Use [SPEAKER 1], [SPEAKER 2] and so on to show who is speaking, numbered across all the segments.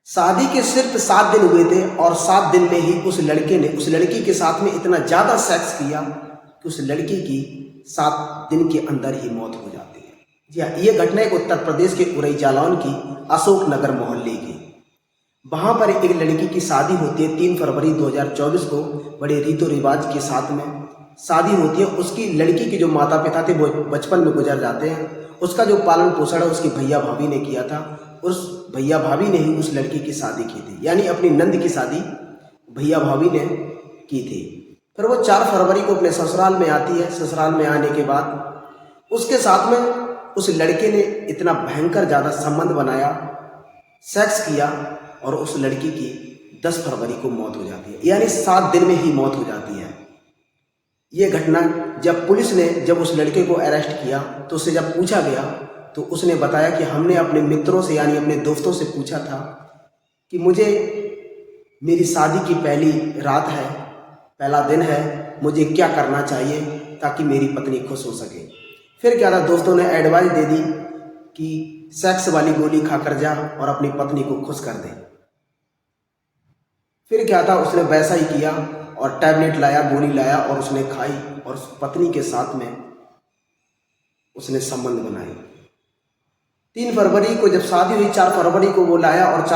[SPEAKER 1] शादी के सिर्फ 7 दिन हुए थे और 7 दिन में ही उस लड़के ने उस लड़की के साथ में इतना ज़्यादा सेक्स किया कि उस लड़की की 7 दिन के अंदर ही मौत हो जाती है। जी हाँ, ये घटना एक उत्तर प्रदेश के उरई जालौन की अशोक नगर मोहल्ले की। वहाँ पर एक लड़की की शादी होती है 3 फरवरी 2024 को, बड़े रीतो रिवाज के साथ में शादी होती है। उसकी लड़की के जो माता पिता थे वो बचपन में गुजर जाते हैं। उसका जो पालन पोषण है उसकी भैया भाभी ने किया था। उस भैया भाभी ने ही उस लड़की की शादी की थी, यानी अपनी नंद की शादी भैया भाभी ने की थी। फिर वो 4 फरवरी को अपने ससुराल में आती है। ससुराल में आने के बाद उसके साथ में उस लड़के ने इतना भयंकर ज़्यादा संबंध बनाया, सेक्स किया और उस लड़की की 10 फरवरी को मौत हो जाती है, यानी 7 दिन में ही मौत हो जाती है। ये घटना जब पुलिस ने जब उस लड़के को अरेस्ट किया तो उससे जब पूछा गया तो उसने बताया कि हमने अपने मित्रों से यानी अपने दोस्तों से पूछा था कि मुझे मेरी शादी की पहली रात है, पहला दिन है, मुझे क्या करना चाहिए ताकि मेरी पत्नी खुश हो सके। फिर क्या था, दोस्तों ने एडवाइस दे दी कि सेक्स वाली गोली खाकर जा और अपनी पत्नी को खुश कर दे। फिर क्या था, उसने वैसा ही किया और टैबलेट लाया, गोली लाया और उसने खाई और उस पत्नी के साथ में उसने संबंध बनाई। 3 फरवरी को जब शादी हुई, 4 फरवरी को वो लाया और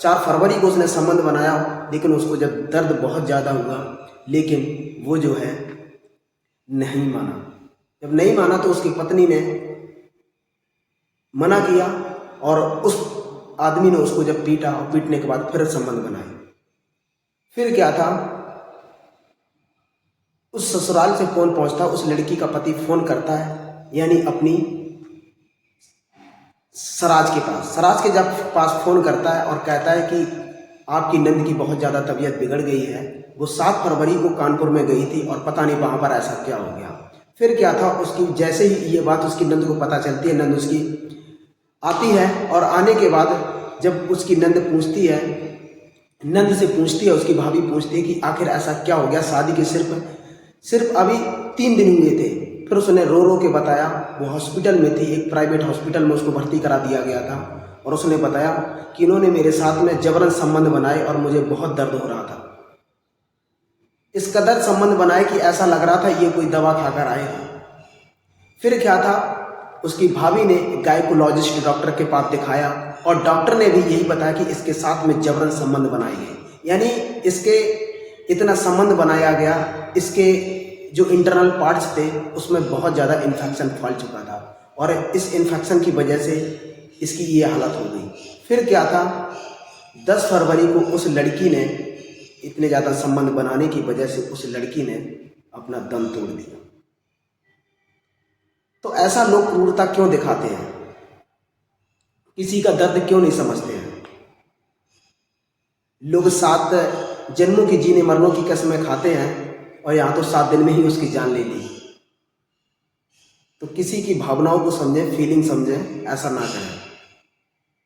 [SPEAKER 1] 4 फरवरी को उसने संबंध बनाया। लेकिन उसको जब दर्द बहुत ज़्यादा हुआ, लेकिन वो जो है नहीं माना। जब नहीं माना तो उसकी पत्नी ने मना किया और उस आदमी ने उसको जब पीटा और पीटने के बाद फिर संबंध बनाए। फिर क्या था, उस ससुराल से फोन पहुंचता, उस लड़की का पति फोन करता है, यानी अपनी सराज के पास। सराज के जब पास फोन करता है और कहता है कि आपकी नंद की बहुत ज़्यादा तबीयत बिगड़ गई है, वो 7 फरवरी को कानपुर में गई थी और पता नहीं वहाँ पर ऐसा क्या हो गया। फिर क्या था, उसकी जैसे ही ये बात उसकी नंद को पता चलती है, नंद उसकी आती है और आने के बाद जब उसकी नंद पूछती है, नंद से पूछती है, उसकी भाभी पूछती है कि आखिर ऐसा क्या हो गया, शादी के सिर्फ अभी 3 दिन हुए थे। फिर उसने रो रो के बताया, वो हॉस्पिटल में थी, एक प्राइवेट हॉस्पिटल में उसको भर्ती करा दिया गया था और उसने बताया कि इन्होंने मेरे साथ में जबरन संबंध बनाए और मुझे बहुत दर्द हो रहा था। इस कदर संबंध बनाए कि ऐसा लग रहा था ये कोई दवा खाकर आए हैं। फिर क्या था, उसकी भाभी ने गायकोलॉजिस्ट डॉक्टर के पास दिखाया और डॉक्टर ने भी यही बताया कि इसके साथ में जबरन संबंध बनाए गए, यानी इसके इतना संबंध बनाया गया, इसके जो इंटरनल पार्ट्स थे उसमें बहुत ज़्यादा इन्फेक्शन फैल चुका था और इस इन्फेक्शन की वजह से इसकी ये हालत हो गई। फिर क्या था, 10 फरवरी को उस लड़की ने इतने ज़्यादा संबंध बनाने की वजह से उस लड़की ने अपना दम तोड़ दिया। तो ऐसा लोग क्रूरता क्यों दिखाते हैं, किसी का दर्द क्यों नहीं समझते हैं? लोग 7 जन्मों की जीने मरनों की कसमें खाते हैं और यहाँ तो 7 दिन में ही उसकी जान ले ली। तो किसी की भावनाओं को समझें, फीलिंग समझें, ऐसा ना करें।